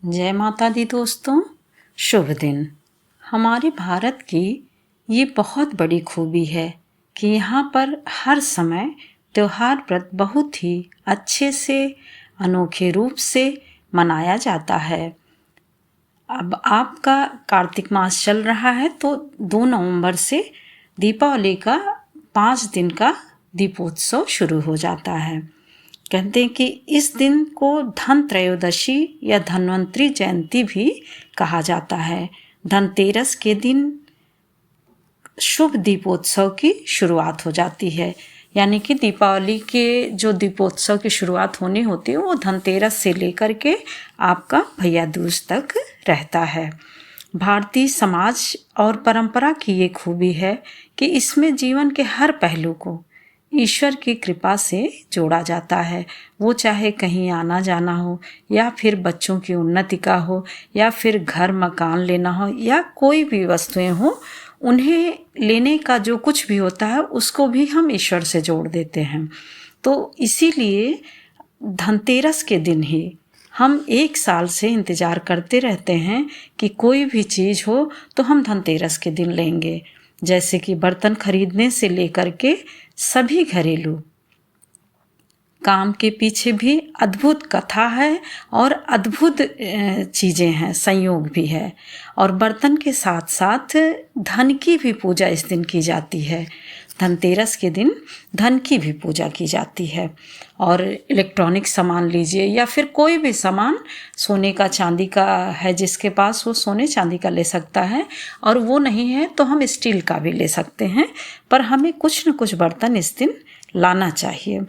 जय माता दी दोस्तों, शुभ दिन। हमारे भारत की ये बहुत बड़ी खूबी है कि यहाँ पर हर समय त्योहार व्रत बहुत ही अच्छे से अनोखे रूप से मनाया जाता है। अब आपका कार्तिक मास चल रहा है तो 2 नवंबर से दीपावली का 5 दिन का दीपोत्सव शुरू हो जाता है। कहते हैं कि इस दिन को धन त्रयोदशी या धन्वंतरी जयंती भी कहा जाता है। धनतेरस के दिन शुभ दीपोत्सव की शुरुआत हो जाती है, यानी कि दीपावली के जो दीपोत्सव की शुरुआत होनी होती है वो धनतेरस से लेकर के आपका भैया दूज तक रहता है। भारतीय समाज और परंपरा की ये खूबी है कि इसमें जीवन के हर पहलू को ईश्वर की कृपा से जोड़ा जाता है। वो चाहे कहीं आना जाना हो, या फिर बच्चों की उन्नति का हो, या फिर घर मकान लेना हो, या कोई भी वस्तुएं हो, उन्हें लेने का जो कुछ भी होता है उसको भी हम ईश्वर से जोड़ देते हैं। तो इसीलिए धनतेरस के दिन ही हम 1 साल से इंतज़ार करते रहते हैं कि कोई भी चीज़ हो तो हम धनतेरस के दिन लेंगे। जैसे कि बर्तन खरीदने से लेकर के सभी घरेलू काम के पीछे भी अद्भुत कथा है और अद्भुत चीज़ें हैं, संयोग भी है। और बर्तन के साथ साथ धन की भी पूजा इस दिन की जाती है। धनतेरस के दिन धन की भी पूजा की जाती है। और इलेक्ट्रॉनिक सामान लीजिए या फिर कोई भी सामान, सोने का चांदी का है जिसके पास वो सोने चांदी का ले सकता है, और वो नहीं है तो हम स्टील का भी ले सकते हैं। पर हमें कुछ न कुछ बर्तन इस दिन लाना चाहिए।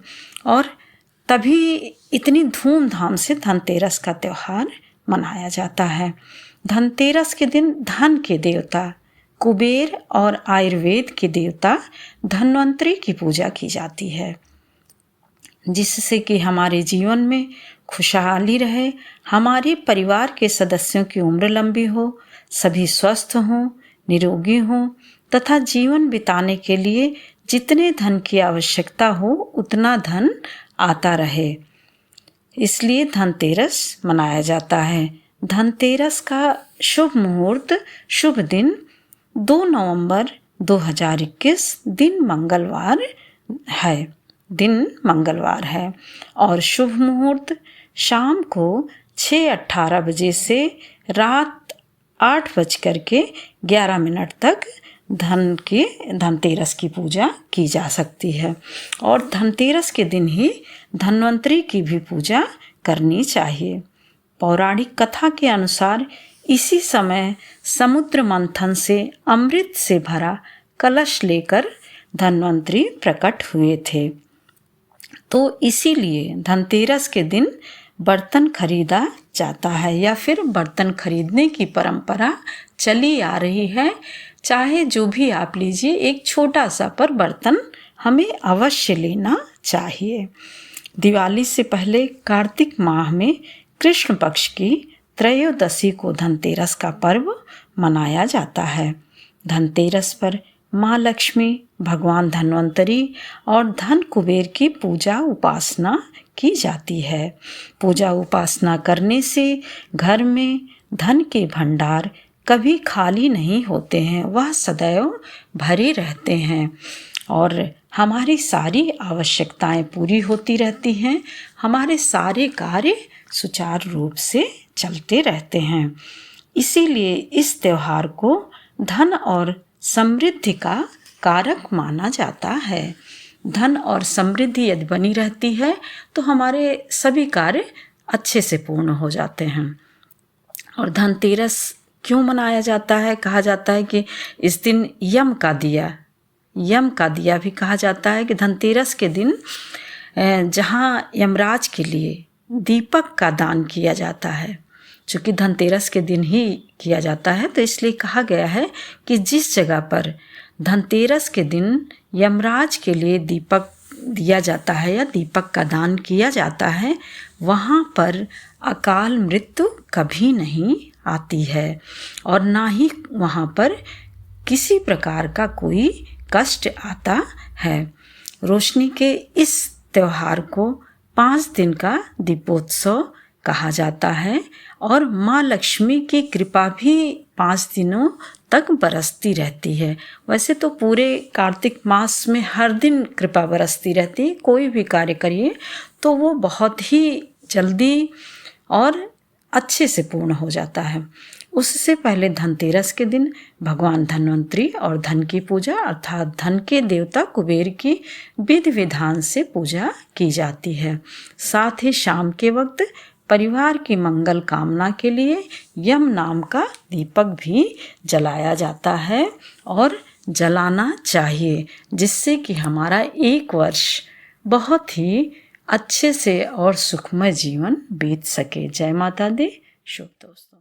और तभी इतनी धूमधाम से धनतेरस का त्यौहार मनाया जाता है। धनतेरस के दिन धन के देवता कुबेर और आयुर्वेद के देवता धन्वंतरी की पूजा की जाती है, जिससे कि हमारे जीवन में खुशहाली रहे, हमारे परिवार के सदस्यों की उम्र लंबी हो, सभी स्वस्थ हों, निरोगी हों तथा जीवन बिताने के लिए जितने धन की आवश्यकता हो उतना धन आता रहे। इसलिए धनतेरस मनाया जाता है। धनतेरस का शुभ मुहूर्त, शुभ दिन 2 नवंबर 2021 दिन मंगलवार है और शुभ मुहूर्त शाम को 6:18 बजे से रात 8:11 तक धनतेरस की पूजा की जा सकती है। और धनतेरस के दिन ही धन्वंतरी की भी पूजा करनी चाहिए। पौराणिक कथा के अनुसार इसी समय समुद्र मंथन से अमृत से भरा कलश लेकर धन्वंतरी प्रकट हुए थे। तो इसीलिए धनतेरस के दिन बर्तन खरीदा जाता है, या फिर बर्तन खरीदने की परंपरा चली आ रही है। चाहे जो भी आप लीजिए, एक छोटा सा पर बर्तन हमें अवश्य लेना चाहिए। दिवाली से पहले कार्तिक माह में कृष्ण पक्ष की त्रयोदशी को धनतेरस का पर्व मनाया जाता है। धनतेरस पर माँ लक्ष्मी, भगवान धन्वंतरी और धन कुबेर की पूजा उपासना की जाती है। पूजा उपासना करने से घर में धन के भंडार कभी खाली नहीं होते हैं, वह सदैव भरे रहते हैं और हमारी सारी आवश्यकताएं पूरी होती रहती हैं। हमारे सारे कार्य सुचारू रूप से चलते रहते हैं। इसीलिए इस त्योहार को धन और समृद्धि का कारक माना जाता है। धन और समृद्धि यदि बनी रहती है तो हमारे सभी कार्य अच्छे से पूर्ण हो जाते हैं। और धनतेरस क्यों मनाया जाता है? कहा जाता है कि इस दिन यम का दिया भी कहा जाता है कि धनतेरस के दिन जहाँ यमराज के लिए दीपक का दान किया जाता है, चूँकि धनतेरस के दिन ही किया जाता है तो इसलिए कहा गया है कि जिस जगह पर धनतेरस के दिन यमराज के लिए दीपक दिया जाता है या दीपक का दान किया जाता है, वहाँ पर अकाल मृत्यु कभी नहीं आती है और ना ही वहाँ पर किसी प्रकार का कोई कष्ट आता है। रोशनी के इस त्योहार को 5 दिन का दीपोत्सव कहा जाता है और माँ लक्ष्मी की कृपा भी 5 दिनों तक बरसती रहती है। वैसे तो पूरे कार्तिक मास में हर दिन कृपा बरसती रहती है, कोई भी कार्य करिए तो वो बहुत ही जल्दी और अच्छे से पूर्ण हो जाता है। उससे पहले धनतेरस के दिन भगवान धन्वंतरी और धन की पूजा अर्थात धन के देवता कुबेर की विधि विधान से पूजा की जाती है। साथ ही शाम के वक्त परिवार की मंगल कामना के लिए यम नाम का दीपक भी जलाया जाता है और जलाना चाहिए, जिससे कि हमारा एक वर्ष बहुत ही अच्छे से और सुखमय जीवन बीत सके। जय माता दी। शुभ दोस्तों।